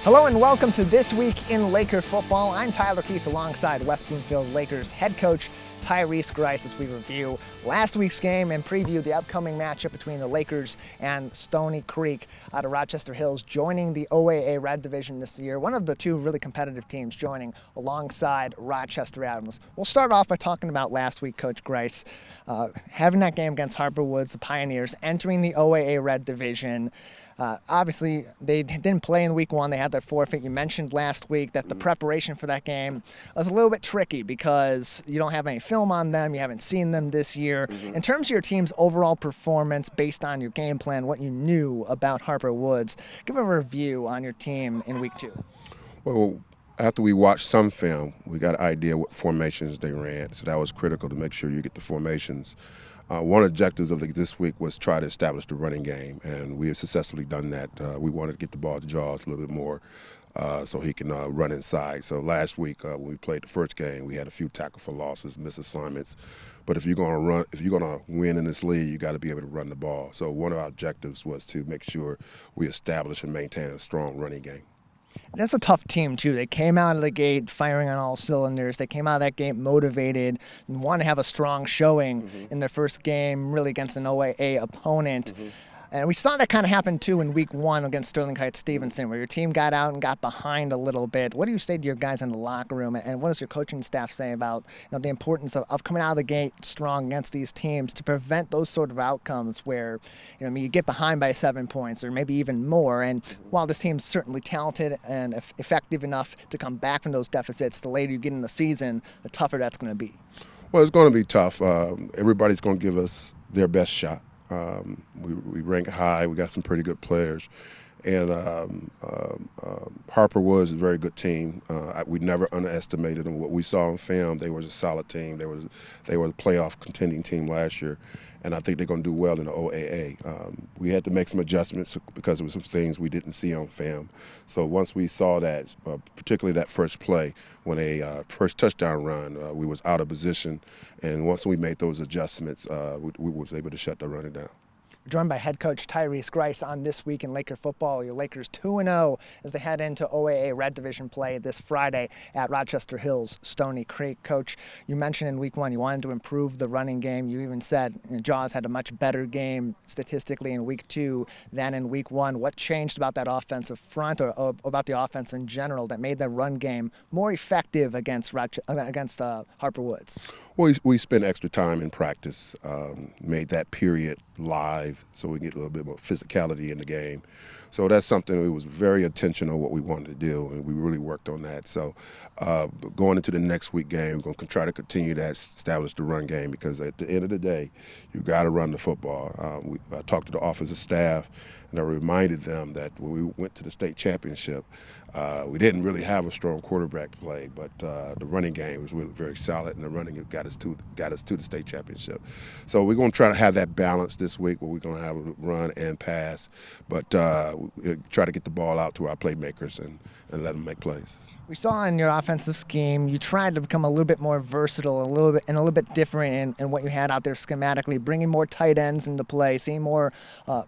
Hello and welcome to This Week in Laker Football. I'm Tyler Kieft alongside West Bloomfield Lakers head coach Tyrice Grice as we review last week's game and preview the upcoming matchup between the Lakers and Stoney Creek out of Rochester Hills, joining the OAA Red Division this year. One of the two really competitive teams joining alongside Rochester Adams. We'll start off by talking about last week, Coach Grice, having that game against Harper Woods, the Pioneers, entering the OAA Red Division. Obviously, they didn't play in week one. They had that forfeit. You mentioned last week that the preparation for that game was a little bit tricky because you don't have any film on them. You haven't seen them this year. In terms of your team's overall performance based on your game plan, what you knew about Harper Woods, give a review on your team in week two. Well, after we watched some film, we got an idea what formations they ran. So that was critical to make sure you get the formations. One of the objectives of this week was try to establish the running game, and we have successfully done that. We wanted to get the ball to Jaws a little bit more so he can run inside. So last week when we played the first game, we had a few tackle for losses, missed assignments. But if you're going to win in this league, you got to be able to run the ball. So one of our objectives was to make sure we establish and maintain a strong running game. That's a tough team, too. They came out of the gate firing on all cylinders. They came out of that gate motivated and want to have a strong showing in their first game, really against an OAA opponent. And we saw that kind of happen, too, in week one against Sterling Heights-Stevenson, where your team got out and got behind a little bit. What do you say to your guys in the locker room, and what does your coaching staff say about the importance of coming out of the gate strong against these teams to prevent those sort of outcomes where you get behind by 7 points or maybe even more? And while this team's certainly talented and effective enough to come back from those deficits, the later you get in the season, the tougher that's going to be. Well, it's going to be tough. Everybody's going to give us their best shot. We rank high. We got some pretty good players. And Harper Woods is a very good team. We never underestimated them. What we saw on film, they were a solid team. They were a playoff contending team last year. And I think they're going to do well in the OAA. We had to make some adjustments because there were some things we didn't see on film. So once we saw that, particularly that first play, when a first touchdown run, we was out of position. And once we made those adjustments, we was able to shut the running down. Joined by head coach Tyrice Grice on This Week in Laker Football. Your Lakers 2-0 as they head into OAA Red Division play this Friday at Rochester Hills, Stoney Creek. Coach, you mentioned in week one you wanted to improve the running game. You even said Jaws had a much better game statistically in week two than in week one. What changed about that offensive front or about the offense in general that made the run game more effective against Harper Woods? Well, we spent extra time in practice, made that period live so we get a little bit more physicality in the game. So that's something we was very intentional what we wanted to do, and we really worked on that. So going into the next week game, we're going to try to continue to establish the run game because at the end of the day, you got to run the football. I talked to the offensive staff, and I reminded them that when we went to the state championship, we didn't really have a strong quarterback play, but the running game was really very solid, and the running got us to the state championship. So we're going to try to have that balance this week where we're going to have a run and pass, but try to get the ball out to our playmakers and let them make plays. We saw in your offensive scheme, you tried to become a little bit more versatile, a little bit different in what you had out there schematically, bringing more tight ends into play, seeing more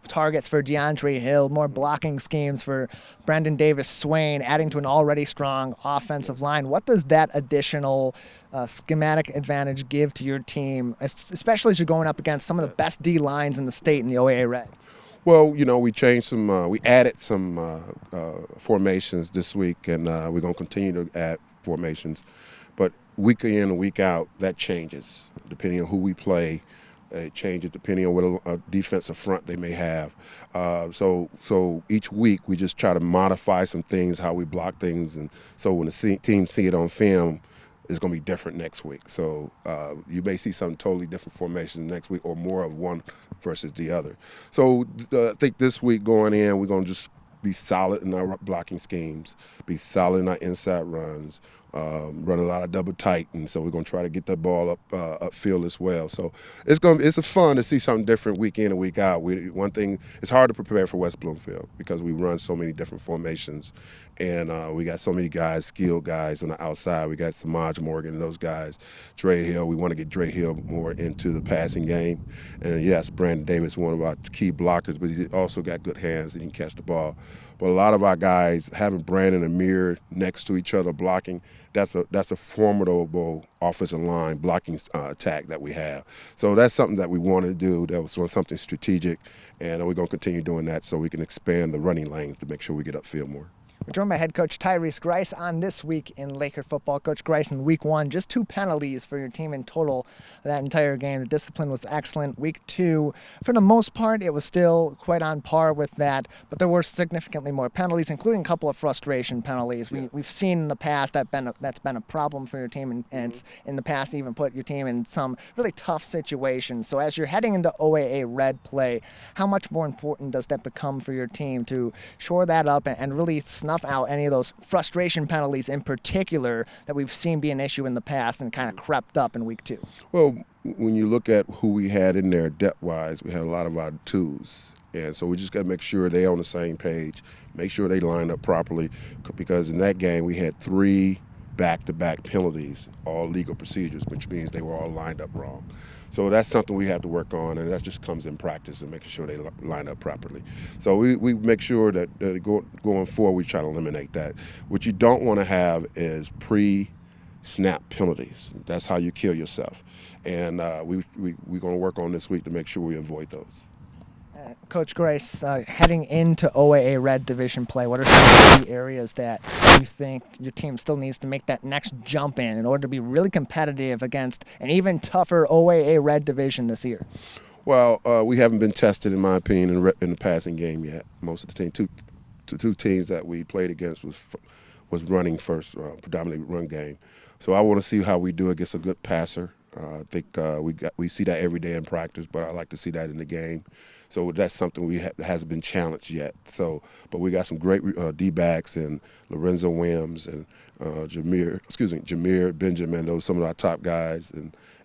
targets for DeAndre Hill, more blocking schemes for Brendan Davis Swain, adding to an already strong offensive line. What does that additional schematic advantage give to your team, especially as you're going up against some of the best D lines in the state in the OAA Red? Well, we changed some, we added some formations this week, and we're going to continue to add formations. But week in and week out, that changes depending on who we play. It changes depending on what defensive front they may have. So each week we just try to modify some things, how we block things, and so when the team see it on film, it's going to be different next week. So you may see some totally different formations next week or more of one versus the other. So I think this week going in, we're going to just be solid in our blocking schemes, be solid in our inside runs, run a lot of double tight, and so we're going to try to get that ball upfield as well. So it's fun to see something different week in and week out. One thing, it's hard to prepare for West Bloomfield because we run so many different formations, And we got so many guys, skilled guys on the outside. We got Samaj Morgan and those guys. Dre Hill, we want to get Dre Hill more into the passing game. And yes, Brandon Davis, one of our key blockers, but he also got good hands and he can catch the ball. But a lot of our guys, having Brandon and Amir next to each other blocking, that's a formidable offensive line blocking attack that we have. So that's something that we wanted to do. That was something strategic, and we're going to continue doing that so we can expand the running lanes to make sure we get upfield more. We're joined by head coach Tyrice Grice on This Week in Laker Football. Coach Grice, in week 1, just 2 penalties for your team in total that entire game. The discipline was excellent. Week 2, for the most part, it was still quite on par with that, but there were significantly more penalties, including a couple of frustration penalties. We've seen in the past that's been a problem for your team, and it's in the past even put your team in some really tough situations. So as you're heading into OAA Red play, how much more important does that become for your team to shore that up and really snuff out any of those frustration penalties in particular that we've seen be an issue in the past and kind of crept up in week 2? Well, when you look at who we had in there depth-wise, we had a lot of our twos. And so we just got to make sure they're on the same page, make sure they line up properly, because in that game we had 3 back-to-back penalties, all legal procedures, which means they were all lined up wrong. So that's something we have to work on, and that just comes in practice and making sure they line up properly. So we make sure that going forward we try to eliminate that. What you don't want to have is pre-snap penalties. That's how you kill yourself. And we're going to work on this week to make sure we avoid those. Coach Grice, heading into OAA Red Division play, what are some of the key areas that you think your team still needs to make that next jump in order to be really competitive against an even tougher OAA Red Division this year? Well, we haven't been tested, in my opinion, in the passing game yet. Most of the two teams that we played against was running first, predominantly run game. So I want to see how we do against a good passer. I think we see that every day in practice, but I like to see that in the game. So that's something that hasn't been challenged yet. So, but we got some great D-backs and Lorenzo Williams and Jamir Benjamin. Those are some of our top guys,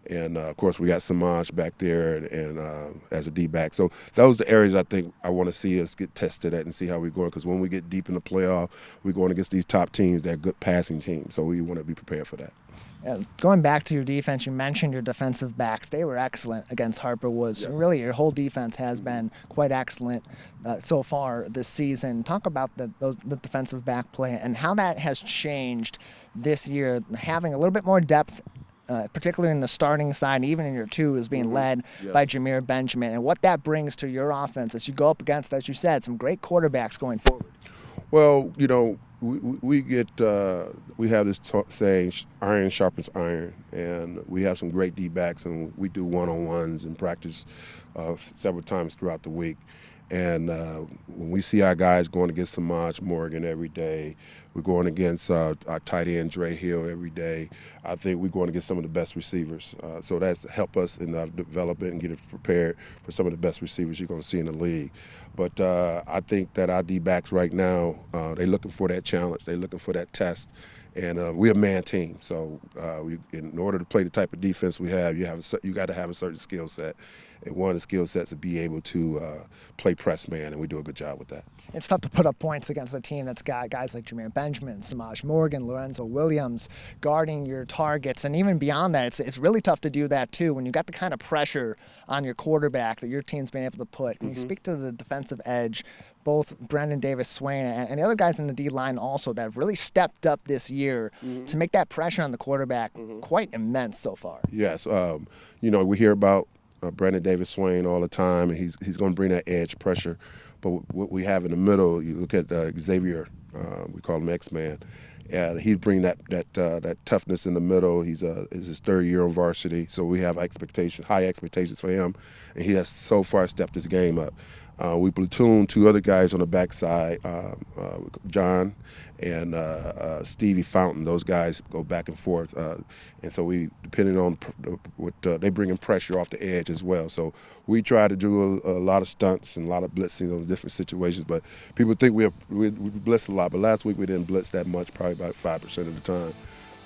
and of course we got Samaj back there and as a D-back. So those are the areas I think I want to see us get tested at and see how we're going. Because when we get deep in the playoff, we're going against these top teams. They're good passing teams. So we want to be prepared for that. Going back to your defense, you mentioned your defensive backs. They were excellent against Harper Woods. Yeah. Really, your whole defense has been quite excellent so far this season. Talk about the defensive back play and how that has changed this year, having a little bit more depth, particularly in the starting side, even in your 2 is being led by Jamir Benjamin, and what that brings to your offense as you go up against, as you said, some great quarterbacks going forward. Well, you know, we have this saying, iron sharpens iron, and we have some great D-backs, and we do one-on-ones and practice several times throughout the week. And when we see our guys going against Samaj Morgan every day, we're going against our tight end Dre Hill every day, I think we're going against some of the best receivers. So that's help us in our development and get it prepared for some of the best receivers you're going to see in the league. But I think that our D-backs right now, they're looking for that challenge. They're looking for that test. And we're a man team. So in order to play the type of defense we have, you got to have a certain skill set. And one of the skill sets is be able to play press man, and we do a good job with that. It's tough to put up points against a team that's got guys like Jamir Benjamin, Samaj Morgan, Lorenzo Williams guarding your targets. And even beyond that, it's really tough to do that too when you got the kind of pressure on your quarterback that your team's been able to put. Can you speak to the defensive edge, both Brendan Davis, Swain, and the other guys in the D-line also that have really stepped up this year to make that pressure on the quarterback quite immense so far? Yes. You know, we hear about Brendan Davis Swain all the time, and he's going to bring that edge pressure. But what we have in the middle, you look at Xavier, we call him X-Man. He's bringing that toughness in the middle. It's his 3rd year on varsity, so we have high expectations for him, and he has so far stepped his game up. We platoon 2 other guys on the backside, John and Stevie Fountain. Those guys go back and forth, and so depending on what they bring in pressure off the edge as well. So we try to do a lot of stunts and a lot of blitzing on different situations. But people think we blitz a lot, but last week we didn't blitz that much, probably about 5% of the time.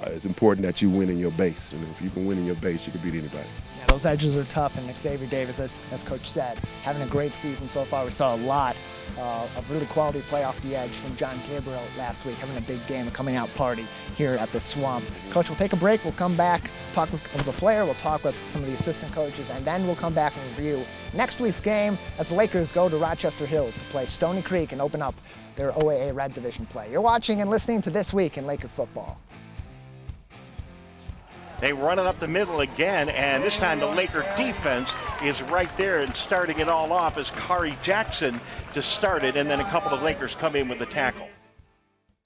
it's important that you win in your base. And if you can win in your base, you can beat anybody. Yeah, those edges are tough, and Xavier Davis, as Coach said, having a great season so far. We saw a lot of really quality play off the edge from John Gabriel last week, having a big game, a coming out party here at the Swamp. Coach, we'll take a break. We'll come back, talk with the player, we'll talk with some of the assistant coaches, and then we'll come back and review next week's game as the Lakers go to Rochester Hills to play Stoney Creek and open up their OAA Red Division play. You're watching and listening to This Week in Laker Football. They run it up the middle again, and this time the Laker defense is right there and starting it all off as Kari Jackson to start it, and then a couple of Lakers come in with the tackle.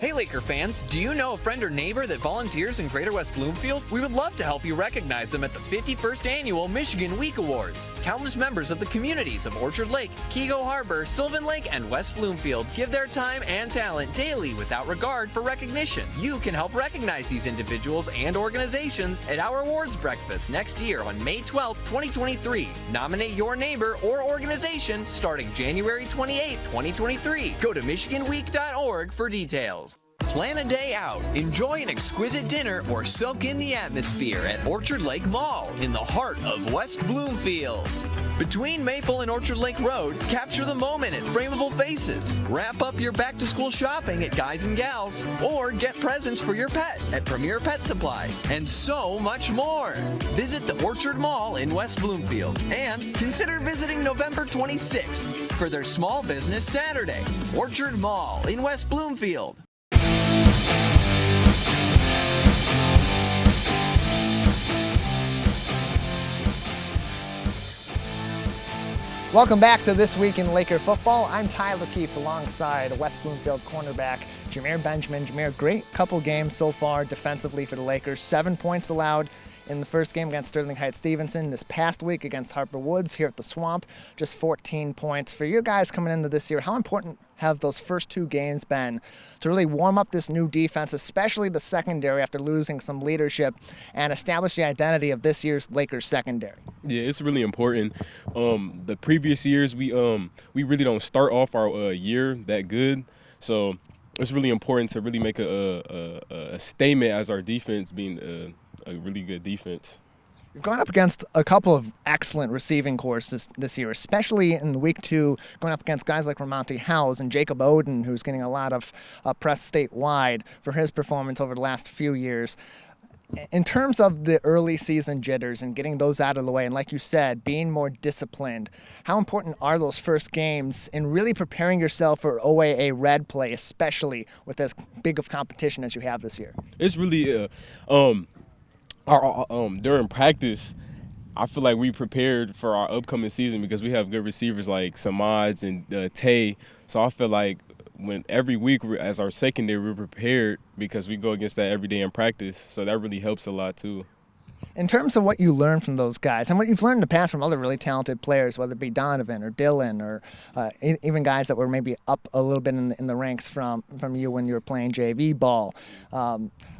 Hey Laker fans, do you know a friend or neighbor that volunteers in Greater West Bloomfield? We would love to help you recognize them at the 51st Annual Michigan Week Awards. Countless members of the communities of Orchard Lake, Keego Harbor, Sylvan Lake, and West Bloomfield give their time and talent daily without regard for recognition. You can help recognize these individuals and organizations at our awards breakfast next year on May 12th, 2023. Nominate your neighbor or organization starting January 28th, 2023. Go to michiganweek.org for details. Plan a day out, enjoy an exquisite dinner, or soak in the atmosphere at Orchard Lake Mall in the heart of West Bloomfield. Between Maple and Orchard Lake Road, capture the moment at Frameable Faces. Wrap up your back-to-school shopping at Guys and Gals, or get presents for your pet at Premier Pet Supply, and so much more. Visit the Orchard Mall in West Bloomfield, and consider visiting November 26th for their Small Business Saturday. Orchard Mall in West Bloomfield. Welcome back to This Week in Laker Football. I'm Tyler Kieft alongside West Bloomfield cornerback Jamir Benjamin. Jamir, great couple games so far defensively for the Lakers. 7 points allowed in the first game against Sterling Heights-Stevenson. This past week against Harper Woods here at the Swamp, just 14 points. For you guys coming into this year, how important have those first two games been to really warm up this new defense, especially the secondary after losing some leadership, and establish the identity of this year's Lakers secondary? Yeah, it's really important. The previous years, we really don't start off our year that good, so it's really important to really make a statement as our defense being a really good defense. You've gone up against a couple of excellent receiving courses this year, especially in week 2, going up against guys like Ramonte Howes and Jacob Oden, who's getting a lot of press statewide for his performance over the last few years. In terms of the early season jitters and getting those out of the way, and like you said, being more disciplined, how important are those first games in really preparing yourself for OAA Red play, especially with as big of competition as you have this year? It's really during practice, I feel like we prepared for our upcoming season because we have good receivers like Samads and Tay. So I feel like when every week as our secondary, we're prepared because we go against that every day in practice. So that really helps a lot too. In terms of what you learned from those guys and what you've learned in the past from other really talented players, whether it be Donovan or Dylan or even guys that were maybe up a little bit in the ranks from you when you were playing JV ball,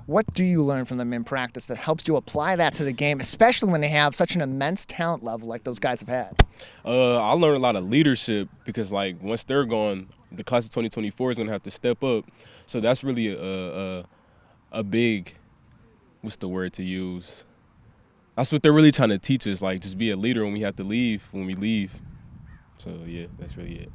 what do you learn from them in practice that helps you apply that to the game, especially when they have such an immense talent level like those guys have had? I learned a lot of leadership because, like, once they're gone, the class of 2024 is going to have to step up. So that's really a big, what's the word to use? That's what they're really trying to teach us, like, just be a leader when we have to leave, when we leave. So, yeah, that's really it.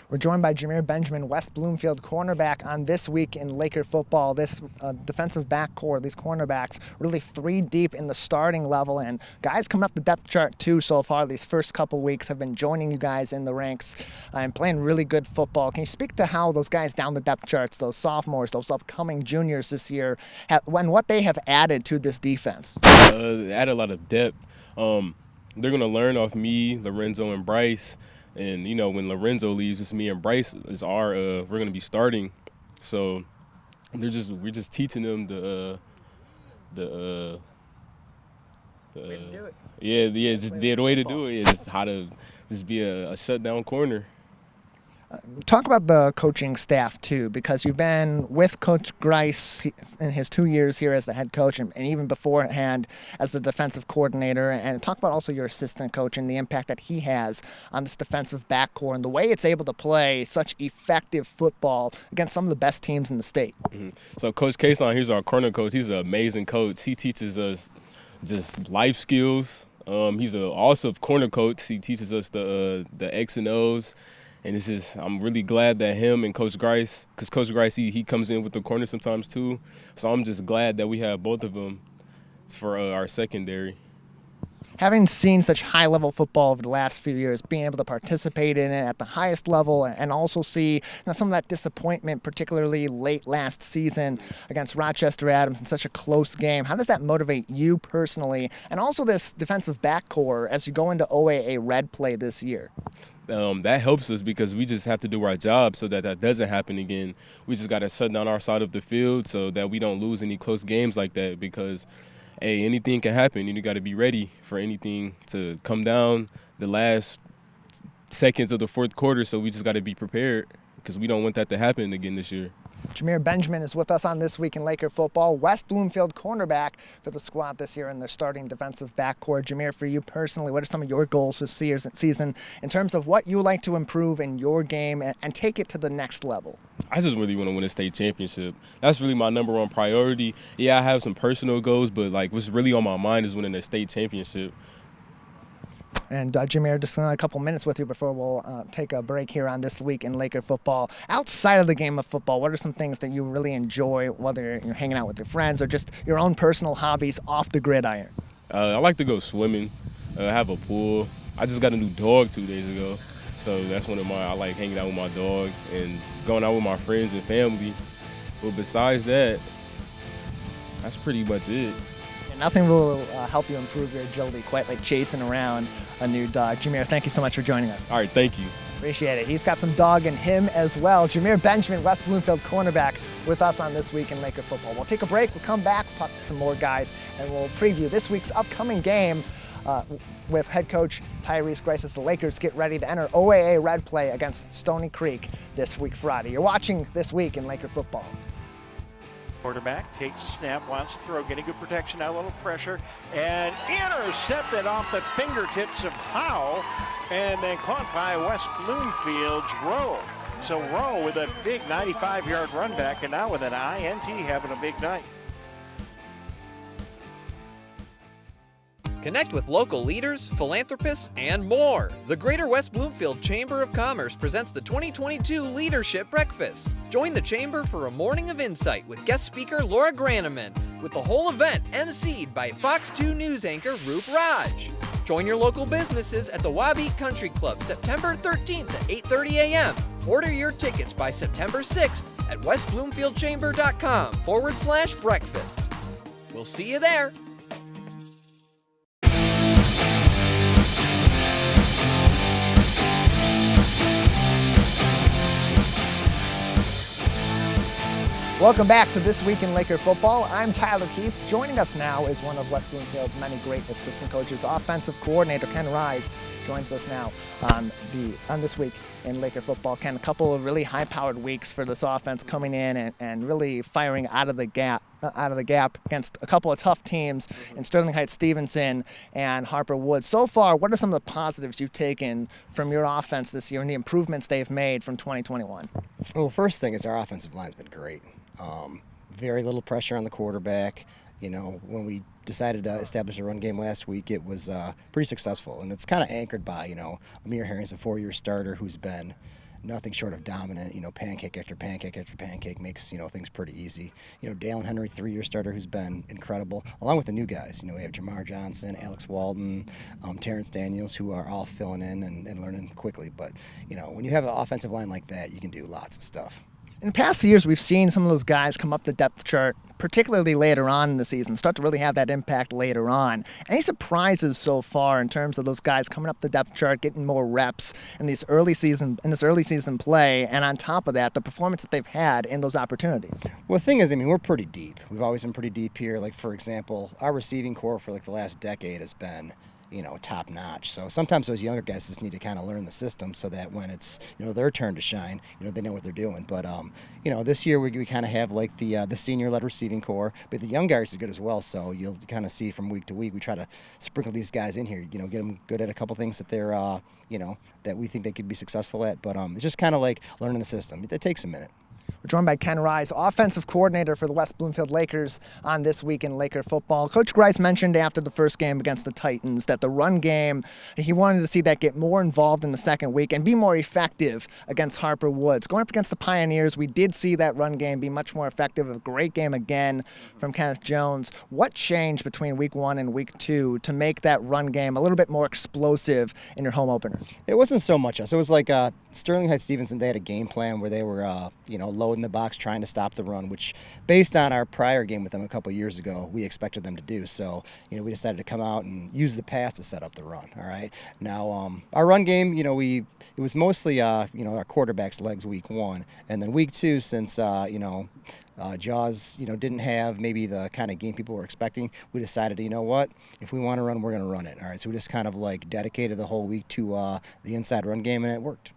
We're joined by Jamir Benjamin, West Bloomfield cornerback, on This Week in Laker Football. This defensive back core, these cornerbacks, really 3 deep in the starting level, and guys coming up the depth chart too so far. These first couple weeks have been joining you guys in the ranks and playing really good football. Can you speak to how those guys down the depth charts, those sophomores, those upcoming juniors this year, and what they have added to this defense? They added a lot of depth. They're going to learn off me, Lorenzo, and Bryce. And, you know, when Lorenzo leaves, it's me and Bryce is we're going to be starting. So we're just teaching them the way to do it. The way to do it is just how to just be a shutdown corner. Talk about the coaching staff too, because you've been with Coach Grice in his 2 years here as the head coach, and even beforehand as the defensive coordinator. And talk about also your assistant coach and the impact that he has on this defensive backcourt and the way it's able to play such effective football against some of the best teams in the state. Mm-hmm. So Coach Kason, he's our corner coach. He's an amazing coach. He teaches us just life skills. He's an awesome corner coach. He teaches us the X and O's. And it's just, I'm really glad that him and Coach Grice, because Coach Grice, he comes in with the corner sometimes too. So I'm just glad that we have both of them for our secondary. Having seen such high-level football over the last few years, being able to participate in it at the highest level and also see some of that disappointment, particularly late last season against Rochester Adams in such a close game, how does that motivate you personally and also this defensive backcourt as you go into OAA Red play this year? That helps us because we just have to do our job so that doesn't happen again. We just got to shut down our side of the field so that we don't lose any close games like that because, hey, anything can happen. You got to be ready for anything to come down the last seconds of the fourth quarter, so we just got to be prepared because we don't want that to happen again this year. Jamir Benjamin is with us on This Week in Laker Football, West Bloomfield cornerback for the squad this year in their starting defensive backcourt. Jamir, for you personally, what are some of your goals this season in terms of what you would like to improve in your game and take it to the next level? I just really want to win a state championship. That's really my number one priority. Yeah, I have some personal goals, but what's really on my mind is winning a state championship. And Jamir, just a couple minutes with you before we'll take a break here on This Week in Laker Football. Outside of the game of football, what are some things that you really enjoy, whether you're hanging out with your friends or just your own personal hobbies off the gridiron? I like to go swimming. I have a pool. I just got a new dog 2 days ago. So that's one of I like hanging out with my dog and going out with my friends and family. But besides that, that's pretty much it. Nothing will help you improve your agility quite like chasing around a new dog. Jamir, thank you so much for joining us. All right, thank you. Appreciate it. He's got some dog in him as well. Jamir Benjamin, West Bloomfield cornerback, with us on This Week in Laker Football. We'll take a break. We'll come back, talk to some more guys, and we'll preview this week's upcoming game with head coach Tyrice Grice as the Lakers get ready to enter OAA Red play against Stoney Creek this week Friday. You're watching This Week in Laker Football. Quarterback takes the snap, wants to throw, getting good protection, now a little pressure, and intercepted off the fingertips of Howe, and then caught by West Bloomfield's Rowe. So Rowe with a big 95-yard run back, and now with an INT having a big night. Connect with local leaders, philanthropists, and more. The Greater West Bloomfield Chamber of Commerce presents the 2022 Leadership Breakfast. Join the Chamber for a morning of insight with guest speaker Laura Graneman, with the whole event emceed by Fox 2 News anchor Roop Raj. Join your local businesses at the Wabeat Country Club September 13th at 8:30 a.m. Order your tickets by September 6th at westbloomfieldchamber.com/breakfast. We'll see you there. Welcome back to This Week in Laker Football. I'm Tyler Kieft. Joining us now is one of West Bloomfield's many great assistant coaches, offensive coordinator Ken Rys joins us now on This Week in Laker Football. Ken, a couple of really high-powered weeks for this offense coming in and really firing out of the gap against a couple of tough teams in Sterling Heights, Stevenson, and Harper Woods. So far, what are some of the positives you've taken from your offense this year and the improvements they've made from 2021? Well, first thing is our offensive line's been great. Very little pressure on the quarterback. When we decided to establish a run game last week, it was pretty successful, and it's kind of anchored by, Amir Herring's a 4-year starter who's been nothing short of dominant. Pancake after pancake after pancake makes things pretty easy. Dalen Henry, 3-year starter who's been incredible, along with the new guys. We have Jamar Johnson, Alex Walden, Terrence Daniels, who are all filling in and learning quickly. But when you have an offensive line like that, you can do lots of stuff. In past years, we've seen some of those guys come up the depth chart, particularly later on in the season, start to really have that impact later on. Any surprises so far in terms of those guys coming up the depth chart, getting more reps in this early season play, and on top of that, the performance that they've had in those opportunities? Well, the thing is, we're pretty deep. We've always been pretty deep here. Like, for example, our receiving core for the last decade has been top notch. So sometimes those younger guys just need to kind of learn the system so that when it's, their turn to shine, they know what they're doing. But, this year we kind of have like the senior-led receiving core, but the young guys are good as well. So you'll kind of see from week to week, we try to sprinkle these guys in here, get them good at a couple things that they're, that we think they could be successful at. But it's just kind of like learning the system. It takes a minute. We're joined by Ken Rys, offensive coordinator for the West Bloomfield Lakers on This Week in Laker Football. Coach Grice mentioned after the first game against the Titans that the run game, he wanted to see that get more involved in the second week and be more effective against Harper Woods. Going up against the Pioneers, we did see that run game be much more effective. A great game again from Kenneth Jones. What changed between week 1 and week 2 to make that run game a little bit more explosive in your home opener? It wasn't so much us. It was like Sterling Heights Stevenson, they had a game plan where they were, low in the box trying to stop the run, which based on our prior game with them a couple years ago, we expected them to do. So, we decided to come out and use the pass to set up the run. All right. Now, our run game, it was mostly, our quarterback's legs week 1. And then week 2, since, Jaws, didn't have maybe the kind of game people were expecting, we decided, if we want to run, we're going to run it. All right. So we just kind of like dedicated the whole week to the inside run game, and it worked.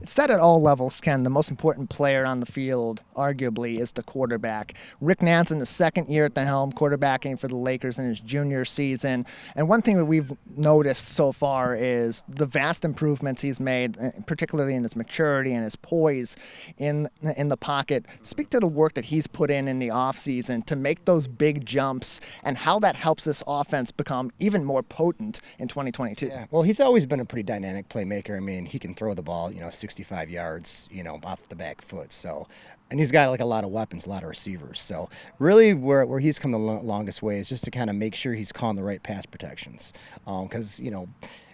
It's said at all levels, Ken, the most important player on the field, arguably, is the quarterback. Rick Nance in his second year at the helm, quarterbacking for the Lakers in his junior season. And one thing that we've noticed so far is the vast improvements he's made, particularly in his maturity and his poise in the pocket. Speak to the work that he's put in the offseason to make those big jumps and how that helps this offense become even more potent in 2022. Yeah, well, he's always been a pretty dynamic playmaker. I mean, he can throw the ball, 65 yards, off the back foot. So, and he's got like a lot of weapons, a lot of receivers. So really where he's come the longest way is just to kind of make sure he's calling the right pass protections. Because,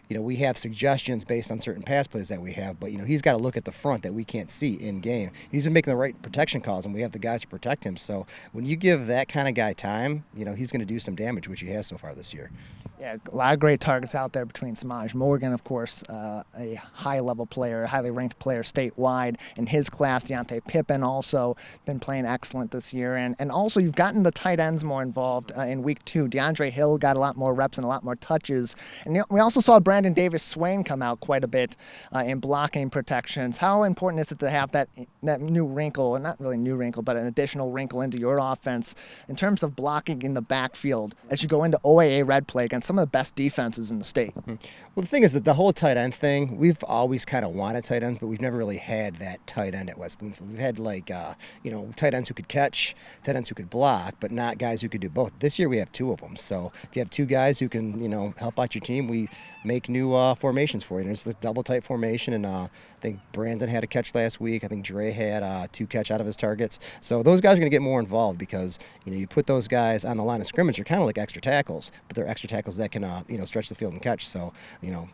we have suggestions based on certain pass plays that we have, but, he's got to look at the front that we can't see in game. He's been making the right protection calls, and we have the guys to protect him. So when you give that kind of guy time, he's going to do some damage, which he has so far this year. Yeah, a lot of great targets out there between Samaj Morgan, of course, a high-level player, a highly ranked player statewide in his class. Deontay Pippen also been playing excellent this year. And also you've gotten the tight ends more involved in week 2. DeAndre Hill got a lot more reps and a lot more touches. And we also saw Brandon Davis Swain come out quite a bit in blocking protections. How important is it to have that new wrinkle, and not really new wrinkle, but an additional wrinkle into your offense in terms of blocking in the backfield as you go into OAA Red play against some of the best defenses in the state? Well, the thing is that the whole tight end thing, we've always kind of wanted tight ends, but we've never really had that tight end at West Bloomfield. We've had tight ends who could catch, tight ends who could block, but not guys who could do both. This year we have 2 of them. So if you have 2 guys who can, help out your team, we make new formations for you. And it's the double tight formation, and I think Brandon had a catch last week. I think Dre had 2 catch out of his targets. So those guys are going to get more involved because, you put those guys on the line of scrimmage. They're kind of like extra tackles, but they're extra tackles that can, stretch the field and catch. So,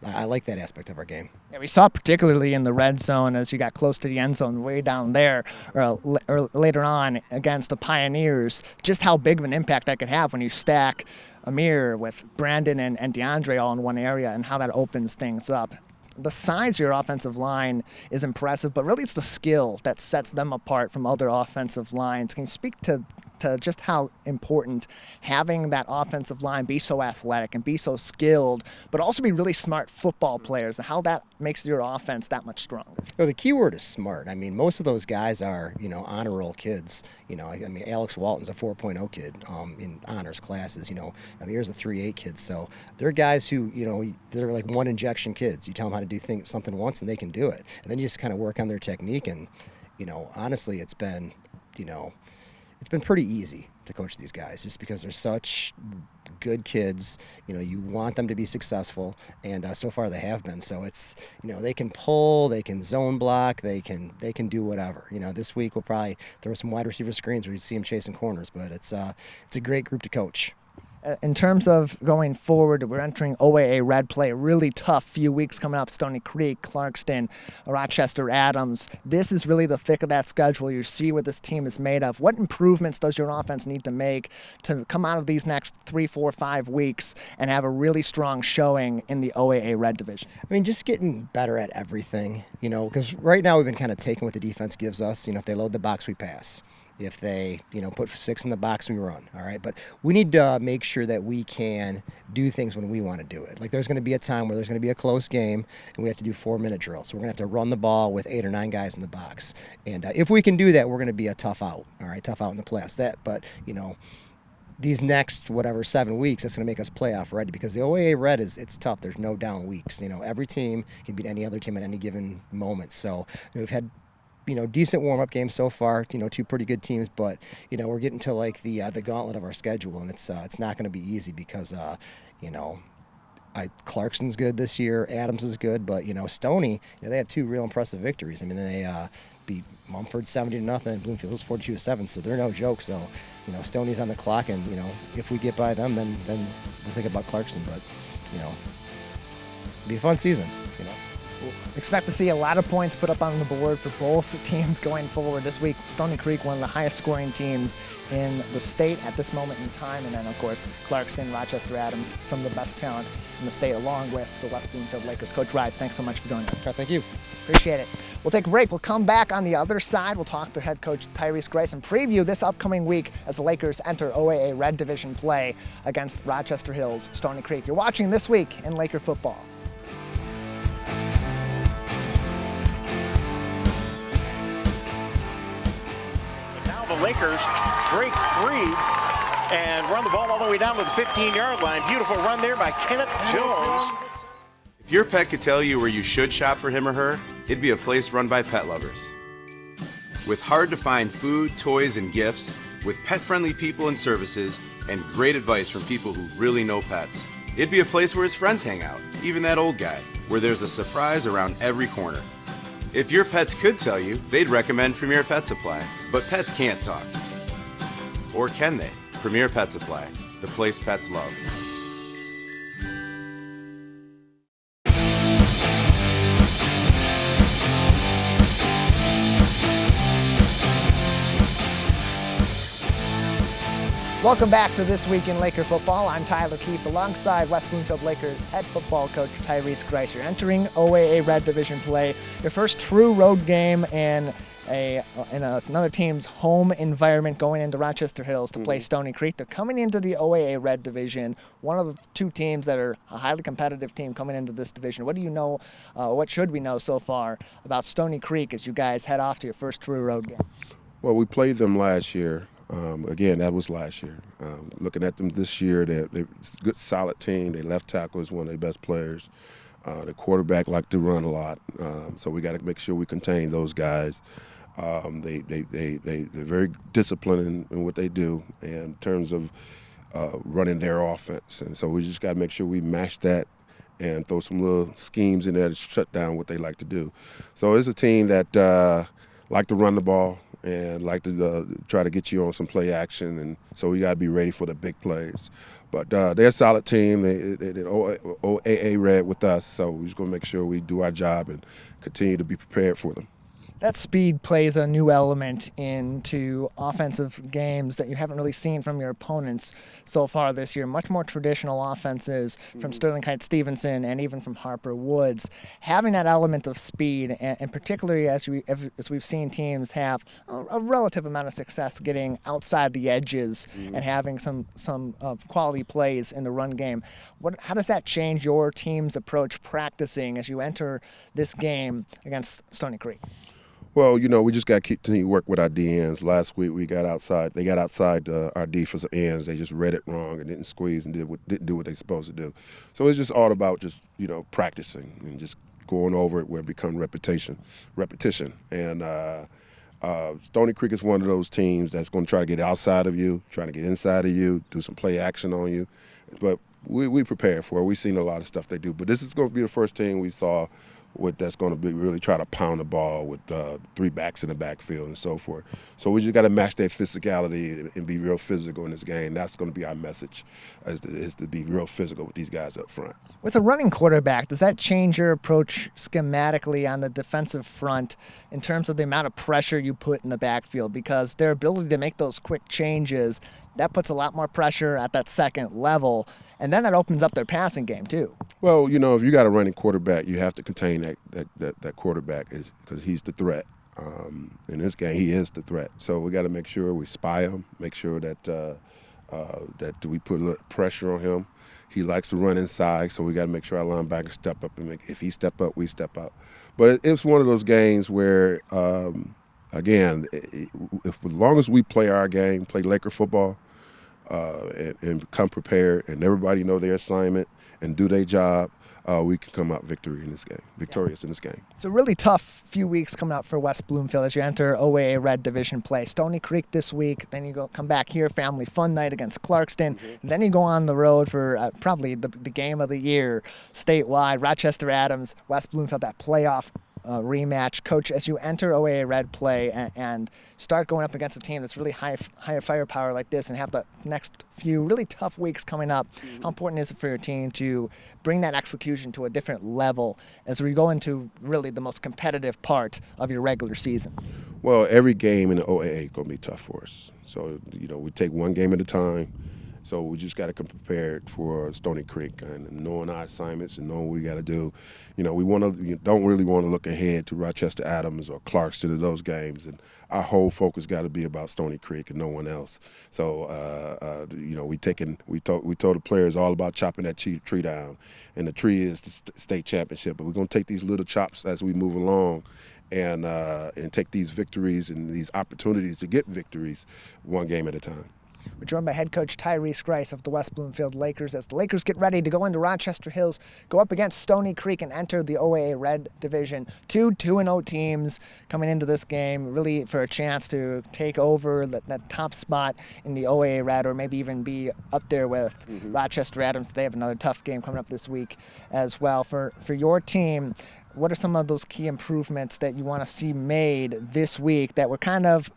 I like that aspect of our game. Yeah, we saw particularly in the red zone as you got close to the end zone way down there or later on against the Pioneers, just how big of an impact that could have when you stack Amir with Brandon and DeAndre all in one area and how that opens things up. The size of your offensive line is impressive, but really it's the skill that sets them apart from other offensive lines. Can you speak to just how important having that offensive line be so athletic and be so skilled, but also be really smart football players, and how that makes your offense that much stronger? Well, the key word is smart. I mean, most of those guys are, honor roll kids. Alex Walton's a 4.0 kid in honors classes. Here's a 3.8 kid. So they're guys who, they're like one injection kids. You tell them how to do something once and they can do it. And then you just kind of work on their technique. And, honestly, it's been pretty easy to coach these guys just because they're such good kids. You want them to be successful, and so far they have been. So it's, they can pull, they can zone block, they can do whatever. This week we'll probably throw some wide receiver screens where you see them chasing corners, but it's a great group to coach. In terms of going forward, we're entering OAA Red play, a really tough few weeks coming up. Stony Creek, Clarkston, Rochester, Adams. This is really the thick of that schedule. You see what this team is made of. What improvements does your offense need to make to come out of these next 3, 4, 5 weeks and have a really strong showing in the OAA Red Division? I mean, just getting better at everything, because right now we've been kind of taking what the defense gives us. If they load the box, we pass. If they, put 6 in the box, we run, all right? But we need to make sure that we can do things when we want to do it. Like there's going to be a time where there's going to be a close game and we have to do 4-minute drills. So we're going to have to run the ball with 8 or 9 guys in the box. And if we can do that, we're going to be a tough out, all right? Tough out in the playoffs. But, these next 7 weeks, that's going to make us playoff ready because the OAA Red it's tough. There's no down weeks. Every team can beat any other team at any given moment. So we've had decent warm-up games so far. 2 pretty good teams, but we're getting to like the gauntlet of our schedule, and it's not going to be easy because Clarkson's good this year, Adams is good, but Stoney, they have 2 real impressive victories. I mean, they beat Mumford 70-0, and Bloomfield was 42-7, so they're no joke. So Stoney's on the clock, and if we get by them, then we'll think about Clarkson. But it'll be a fun season. Expect to see a lot of points put up on the board for both teams going forward this week. Stoney Creek, one of the highest scoring teams in the state at this moment in time. And then, of course, Clarkston, Rochester, Adams, some of the best talent in the state, along with the West Bloomfield Lakers. Coach Rys, thanks so much for joining us. Thank you. Appreciate it. We'll take a break. We'll come back on the other side. We'll talk to head coach Tyrice Grice and preview this upcoming week as the Lakers enter OAA Red Division play against Rochester Hills, Stoney Creek. You're watching This Week in Laker Football. The Lakers break free and run the ball all the way down to the 15-yard line. Beautiful run there by Kenneth Jones. If your pet could tell you where you should shop for him or her, it'd be a place run by pet lovers. With hard-to-find food, toys, and gifts, with pet-friendly people and services, and great advice from people who really know pets, it'd be a place where his friends hang out, even that old guy, where there's a surprise around every corner. If your pets could tell you, they'd recommend Premier Pet Supply. But pets can't talk. Or can they? Premier Pet Supply, the place pets love. Welcome back to This Week in Laker Football. I'm Tyler Kieft alongside West Bloomfield Lakers head football coach Tyrice Grice. You're entering OAA Red Division play, your first true road game in another team's home environment, going into Rochester Hills to play Stoney Creek. They're coming into the OAA Red Division, one of the 2 teams that are a highly competitive team coming into this division. What do you know, what should we know so far about Stoney Creek as you guys head off to your first true road game? Well, we played them last year. Again, that was last year. Looking at them this year, they're a good, solid team. Their left tackle is one of their best players. The quarterback like to run a lot, so we got to make sure we contain those guys. They're very disciplined in what they do in terms of running their offense, and so we just got to make sure we match that and throw some little schemes in there to shut down what they like to do. So it's a team that like to run the ball and like to try to get you on some play action, and so we got to be ready for the big plays. But they're a solid team. They're OAA Red with us, so we're just going to make sure we do our job and continue to be prepared for them. That speed plays a new element into offensive games that you haven't really seen from your opponents so far this year. Much more traditional offenses from Sterling Kite-Stevenson and even from Harper Woods. Having that element of speed, and particularly as we've seen teams have a relative amount of success getting outside the edges and having some quality plays in the run game. How does that change your team's approach practicing as you enter this game against Stoney Creek? Well, we just got to continue to work with our DNs. Last week we got outside. They got outside our defensive ends. They just read it wrong and didn't squeeze and didn't do what they're supposed to do. So it's just all about just practicing and just going over it where it becomes repetition. And Stoney Creek is one of those teams that's going to try to get outside of you, trying to get inside of you, do some play action on you. But we prepare for it. We've seen a lot of stuff they do. But this is going to be the first team we saw that's going to be really try to pound the ball with 3 backs in the backfield and so forth. So we just got to match that physicality and be real physical in this game. That's going to be our message, is to be real physical with these guys up front. With a running quarterback, does that change your approach schematically on the defensive front in terms of the amount of pressure you put in the backfield? Because their ability to make those quick changes, that puts a lot more pressure at that second level, and then that opens up their passing game too. Well, if you got a running quarterback, you have to contain that quarterback because he's the threat. In this game, he is the threat. So we got to make sure we spy him, make sure that that we put a little pressure on him. He likes to run inside, so we got to make sure our linebackers step up and if he step up, we step up. But it's one of those games where, again, as long as we play our game, play Laker football, and come prepared, and everybody know their assignment and do their job, we can come out victorious in this game. It's a really tough few weeks coming up for West Bloomfield as you enter OAA Red Division play. Stony Creek this week, then you come back here, family fun night against Clarkston, and then you go on the road for probably the game of the year statewide, Rochester Adams, West Bloomfield, that playoff rematch. Coach, as you enter OAA Red play and start going up against a team that's really high firepower like this and have the next few really tough weeks coming up, how important is it for your team to bring that execution to a different level as we go into really the most competitive part of your regular season? Well, every game in the OAA is going to be tough for us. So, we take one game at a time. So we just got to come prepared for Stoney Creek and knowing our assignments and knowing what we got to do. We don't really want to look ahead to Rochester Adams or Clarkston or those games, and our whole focus got to be about Stoney Creek and no one else. So we told the players all about chopping that tree down, and the tree is the state championship. But we're going to take these little chops as we move along. And take these victories and these opportunities to get victories one game at a time. We're joined by head coach Tyrice Grice of the West Bloomfield Lakers as the Lakers get ready to go into Rochester Hills, go up against Stoney Creek and enter the OAA Red Division. 2-2-0 teams coming into this game, really for a chance to take over that top spot in the OAA Red, or maybe even be up there with Rochester Adams. They have another tough game coming up this week as well. For your team, what are some of those key improvements that you want to see made this week that were kind of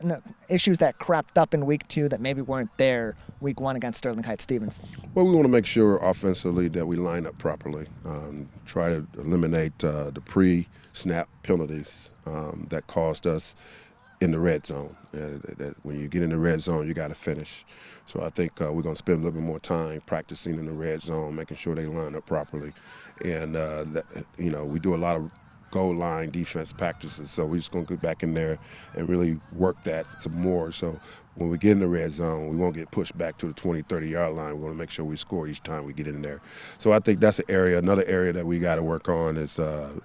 issues that crept up in week 2 that maybe weren't there week 1 against Sterling Heights-Stevens? Well, we want to make sure offensively that we line up properly, try to eliminate the pre-snap penalties that caused us in the red zone. That when you get in the red zone, you got to finish. So I think we're going to spend a little bit more time practicing in the red zone, making sure they line up properly. And, we do a lot of goal line defense practices, so we're just going to get back in there and really work that some more. So when we get in the red zone, we won't get pushed back to the 20, 30-yard line. We want to make sure we score each time we get in there. So I think that's an area. Another area that we got to work on is our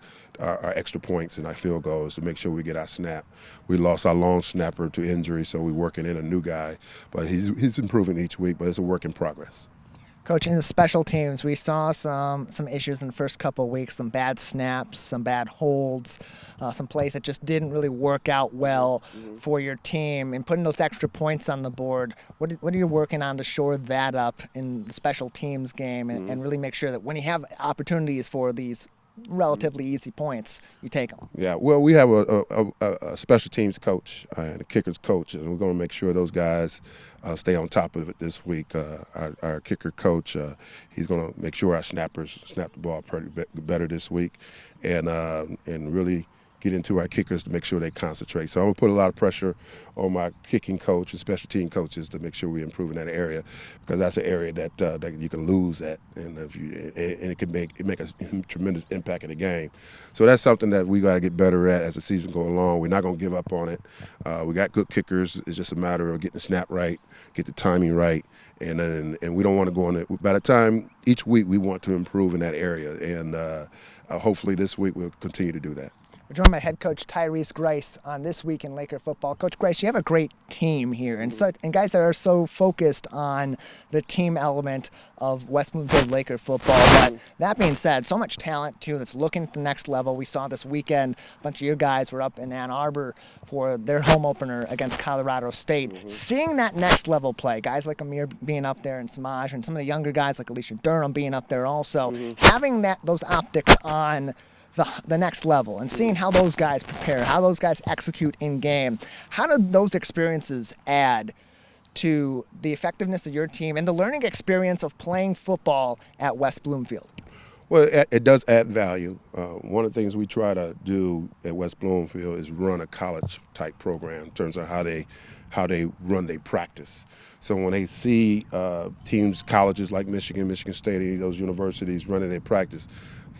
extra points and our field goals to make sure we get our snap. We lost our long snapper to injury, so we're working in a new guy. But he's improving each week, but it's a work in progress. Coach, in the special teams, we saw some issues in the first couple of weeks, some bad snaps, some bad holds, some plays that just didn't really work out well for your team. And putting those extra points on the board, what are you working on to shore that up in the special teams game and really make sure that when you have opportunities for these relatively easy points, you take them? Yeah, well, we have a special teams coach and a kickers coach, and we're going to make sure those guys stay on top of it this week. Our kicker coach, he's going to make sure our snappers snap the ball better this week, and really get into our kickers to make sure they concentrate. So I'm going to put a lot of pressure on my kicking coach and special team coaches to make sure we improve in that area, because that's an area that you can lose at, and it can make a tremendous impact in the game. So that's something that we got to get better at as the season goes along. We're not going to give up on it. We got good kickers. It's just a matter of getting the snap right, get the timing right, and we don't want to go on it. By the time each week, we want to improve in that area, and hopefully this week we'll continue to do that. We're joined by head coach Tyrice Grice on This Week in Laker Football. Coach Grice, you have a great team here, and guys that are so focused on the team element of West Bloomfield Laker football. But that being said, so much talent, too, that's looking at the next level. We saw this weekend a bunch of your guys were up in Ann Arbor for their home opener against Colorado State. Seeing that next level play, guys like Amir being up there and Samaj, and some of the younger guys like Alicia Durham being up there also, having those optics on the next level and seeing how those guys prepare, how those guys execute in game. How do those experiences add to the effectiveness of your team and the learning experience of playing football at West Bloomfield? Well, it does add value. One of the things we try to do at West Bloomfield is run a college-type program in terms of how they run their practice. So when they see teams, colleges like Michigan, Michigan State, those universities running their practice,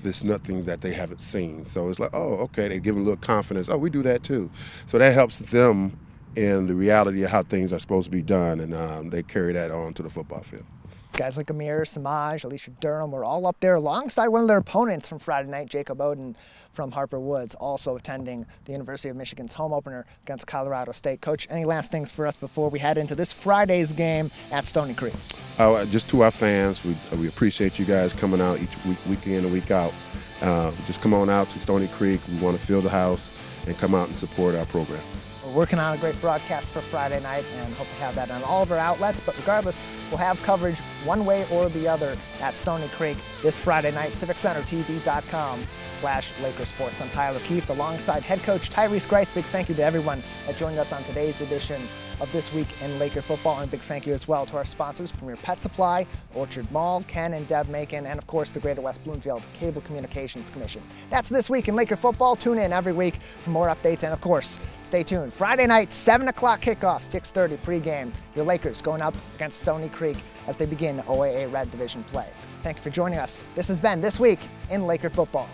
there's nothing that they haven't seen. So it's like, oh, okay, they give them a little confidence. Oh, we do that too. So that helps them in the reality of how things are supposed to be done, and they carry that on to the football field. Guys like Amir, Samaj, Alicia Durham were all up there alongside one of their opponents from Friday night, Jacob Oden from Harper Woods, also attending the University of Michigan's home opener against Colorado State. Coach, any last things for us before we head into this Friday's game at Stoney Creek? Just to our fans, we appreciate you guys coming out each week in and week out. Just come on out to Stoney Creek. We want to fill the house and come out and support our program. We're working on a great broadcast for Friday night and hope to have that on all of our outlets, but regardless, we'll have coverage one way or the other at Stoney Creek this Friday night, civiccentertv.com/LakerSports. I'm Tyler Kieft alongside head coach Tyrice Grice. Big thank you to everyone that joined us on today's edition of This Week in Laker Football, and a big thank you as well to our sponsors, Premier Pet Supply, Orchard Mall, Ken and Deb Macon, and of course the Greater West Bloomfield Cable Communications Commission. That's This Week in Laker Football. Tune in every week for more updates, and of course, stay tuned. Friday night, 7 o'clock kickoff, 6:30 pregame. Your Lakers going up against Stoney Creek as they begin OAA Red Division play. Thank you for joining us. This has been This Week in Laker Football.